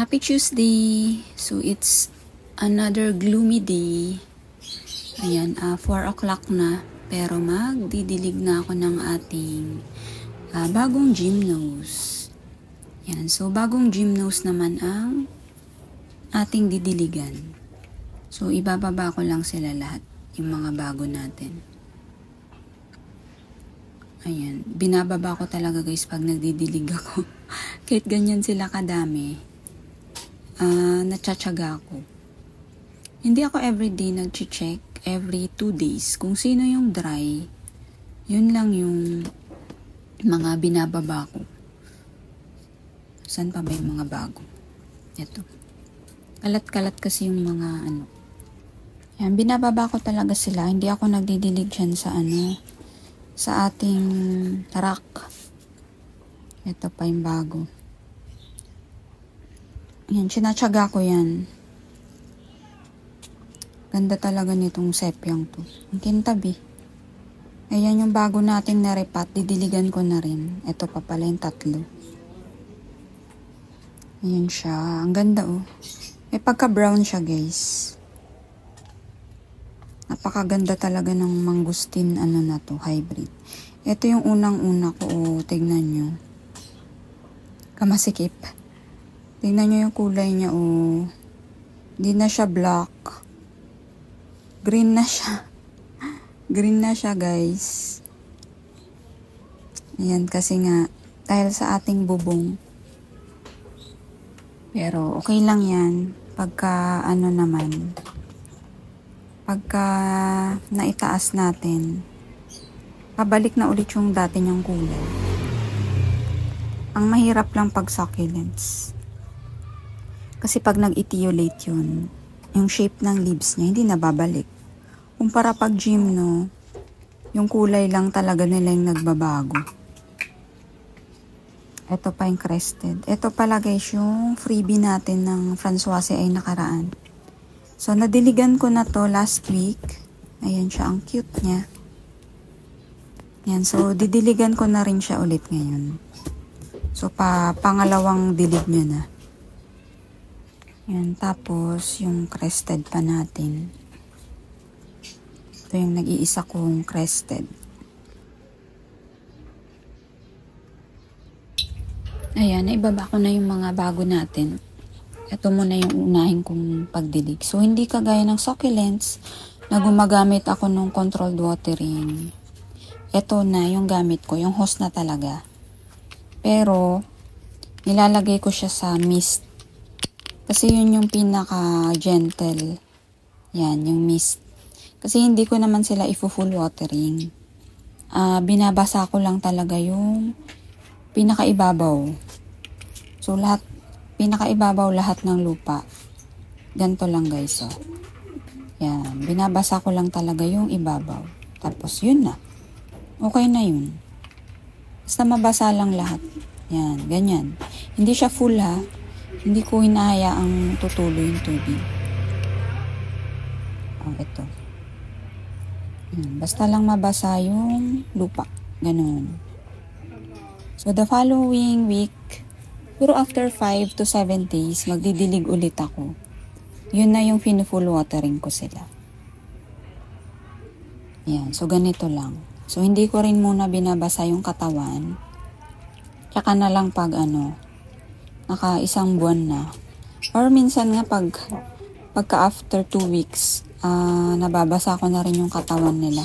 Happy Tuesday! So, it's another gloomy day. Ayan, 4 o'clock na. Pero magdidilig na ako ng ating bagong gymnose. Ayan, so bagong gymnose naman ang ating didiligan. So, ibababa ko lang sila lahat, yung mga bago natin. Ayan, binababa ko talaga guys pag nagdidilig ako. Kahit ganyan sila kadami. Natsyatsaga ako. Hindi ako everyday nag-check, every 2 days. Kung sino yung dry, yun lang yung mga binababa ko. Saan pa ba yung mga bago? Ito. Kalat-kalat kasi yung mga ano. Yan, binababa ko talaga sila. Hindi ako nagdidilig dyan sa ano, sa ating rack. Ito pa yung bago. Yan, sinatsaga ko yan. Ganda talaga nitong sepyang to. Ang kintabi. Ayan yung bago nating narepat. Didiligan ko na rin. Ito pa pala yung 3. Ayan siya. Ang ganda oh. May pagka-brown siya guys. Napakaganda talaga ng mangustin ano na to, hybrid. Ito yung unang-una ko. Oh, tignan nyo. Kamasikip. Tingnan nyo yung kulay niya, oh. Hindi na siya black. Green na siya. Green na siya, guys. Ayan, kasi nga, dahil sa ating bubong. Pero, okay lang yan. Pagka, ano naman, pagka naitaas natin, pabalik na ulit yung dati niyang kulay. Ang mahirap lang pag succulents. Kasi pag nag-etiolate yun, yung shape ng leaves niya, hindi nababalik. Kumpara pag gymno, yung kulay lang talaga nila yung nagbabago. Ito pa yung crested. Ito pala guys, yung freebie natin ng Françoise ay nakaraan. So, nadiligan ko na to last week. Ayan siya, ang cute niya. Yan, so, didiligan ko na rin siya ulit ngayon. So, pangalawang dilig nyo na. Yan, tapos yung crested pa natin. Ito yung nag-iisa kong crested. Ayan, naibaba ko na yung mga bago natin. Ito muna yung unahin kong pagdilig. So, hindi kagaya ng succulents na gumagamit ako ng controlled watering. Ito na yung gamit ko, yung hose na talaga. Pero, nilalagay ko siya sa mist. Kasi yun yung pinaka-gentle. Yan, yung mist. Kasi hindi ko naman sila full watering. Binabasa ko lang talaga yung pinaka-ibabaw. So, pinaka-ibabaw lahat ng lupa. Ganito lang guys, oh. Yan, binabasa ko lang talaga yung ibabaw. Tapos, yun na. Okay na yun. Basta mabasa lang lahat. Yan, ganyan. Hindi siya full ha. Hindi ko hinahayaang tutuloy yung tubig. Ito. Basta lang mabasa yung lupa. Ganun. So, the following week, pero after 5 to 7 days, magdidilig ulit ako. Yun na yung full watering ko sila. Yan. So, ganito lang. So, hindi ko rin muna binabasa yung katawan. Tsaka na lang pag naka 1 buwan na. Or minsan nga pagka after 2 weeks, nababasa ko na rin yung katawan nila.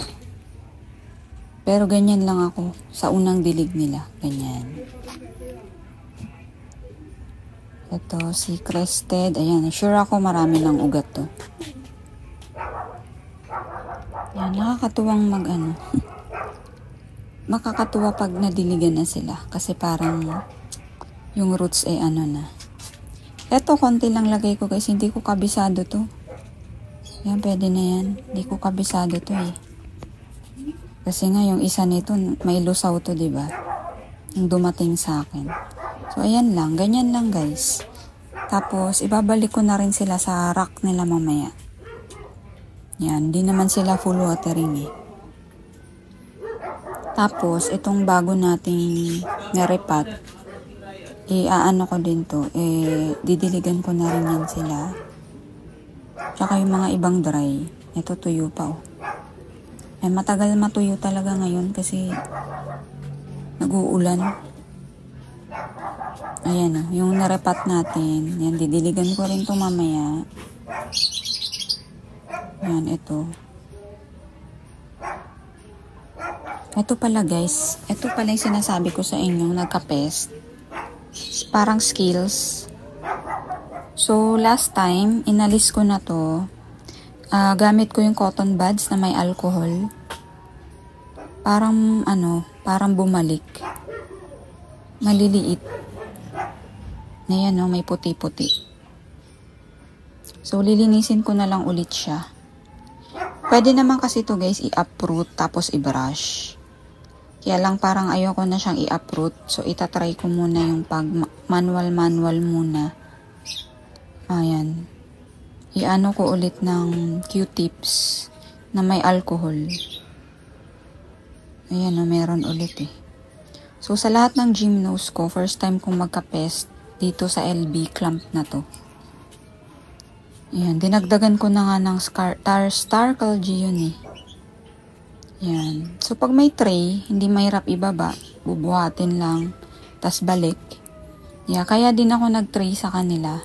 Pero ganyan lang ako sa unang dilig nila. Ganyan. Ito, si crested. Ayan, sure ako marami ng ugat to. Yan, nakakatuwang makakatuwa pag nadiligan na sila. Kasi parang yung roots ay na. Eto, konti lang lagay ko guys. Hindi ko kabisado to. Yan, pwede na yan. Hindi ko kabisado to eh. Kasi nga yung isa nito, may lusaw to, diba? Yung dumating sa akin. So, ayan lang. Ganyan lang guys. Tapos, ibabalik ko na rin sila sa rack nila mamaya. Yan, di naman sila full watering eh. Tapos, itong bago nating narepat, iaano ko din to, didiligan ko na rin yan sila. Tsaka yung mga ibang dry, ito tuyo pa oh. Matagal matuyo talaga ngayon kasi nag-uulan. Ayan oh, yung narepat natin, yan didiligan ko rin to mamaya. Yan, ito. Ito pala guys, ito pala yung sinasabi ko sa inyo, nagka-pest. Parang skills. So, last time, inalis ko na to. Gamit ko yung cotton buds na may alcohol. Parang, parang bumalik. Maliliit. Ayan, no, may puti-puti. So, lilinisin ko na lang ulit siya. Pwede naman kasi to guys, i-uproot tapos i-brush. Kaya lang parang ayoko na siyang i-uproot. So, itatry ko muna yung pag manual muna. Ayan. I-ano ko ulit ng Q-tips na may alcohol. Ayan o, meron ulit eh. So, sa lahat ng gymnos ko, first time kong magka-pest dito sa LB clamp na to. Ayan, dinagdagan ko na nga ng Starkle G yun eh. Ayan. So, pag may tray, hindi mahirap ibaba. Bubuhatin lang. Tas balik. Yeah, kaya din ako nag-tray sa kanila.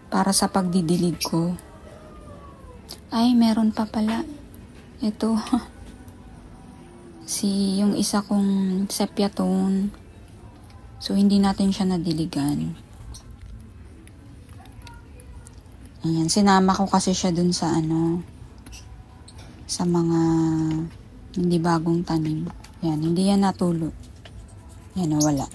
Para sa pagdidilig ko. Ay, meron pa pala. Ito. Yung isa kong sepia tone. So, hindi natin siya nadiligan. Ayan, sinama ko kasi siya dun sa sa mga hindi bagong tanim. Ayan, hindi yan natulo. Ayan, wala.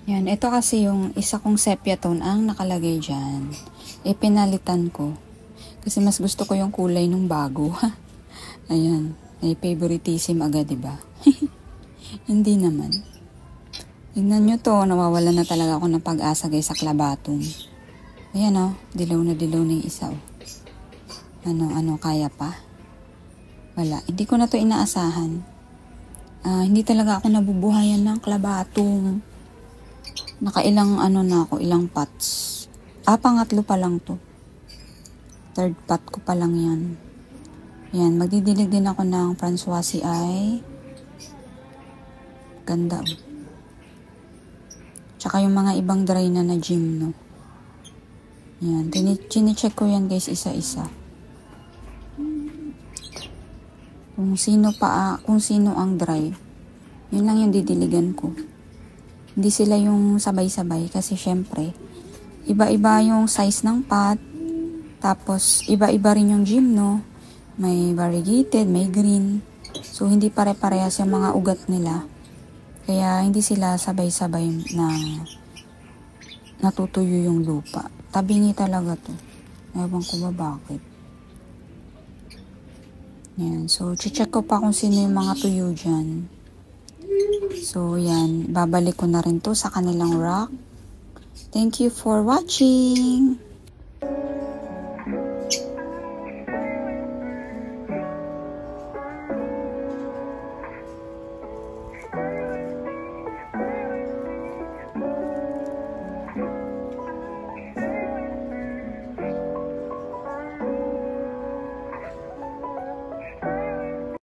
Ayan, ito kasi yung isa kong sepia tone ang nakalagay dyan. Pinalitan ko. Kasi mas gusto ko yung kulay nung bago. Ayan, may favoritism agad, diba? Hindi naman. Tingnan nyo to, nawawalan na talaga ako ng pag-asa guys sa klabatong. Ayan o, dilaw na yung isa o. Kaya pa? Wala, hindi ko na to inaasahan. Hindi talaga ako nabubuhayan ng klabatong. Nakailang na ako, ilang pots. Pangatlo pa lang to. Third pot ko pa lang yan. Yan, magdidilig din ako ng Françoise ay. Ganda o. Tsaka yung mga ibang dry na gymno. Yan. Chine-check ko yan guys isa-isa. Kung sino ang dry. Yun lang yung didiligan ko. Hindi sila yung sabay-sabay kasi syempre, iba-iba yung size ng pot. Tapos, iba-iba rin yung gymno. May variegated, may green. So, hindi pare-parehas yung mga ugat nila. Kaya hindi sila sabay-sabay na natutuyo yung lupa. Tabingi talaga to. Ewan ko ba bakit. Yan. So, check ko pa kung sino yung mga tuyo dyan. So, yan. Babalik ko na rin to sa kanilang rack. Thank you for watching!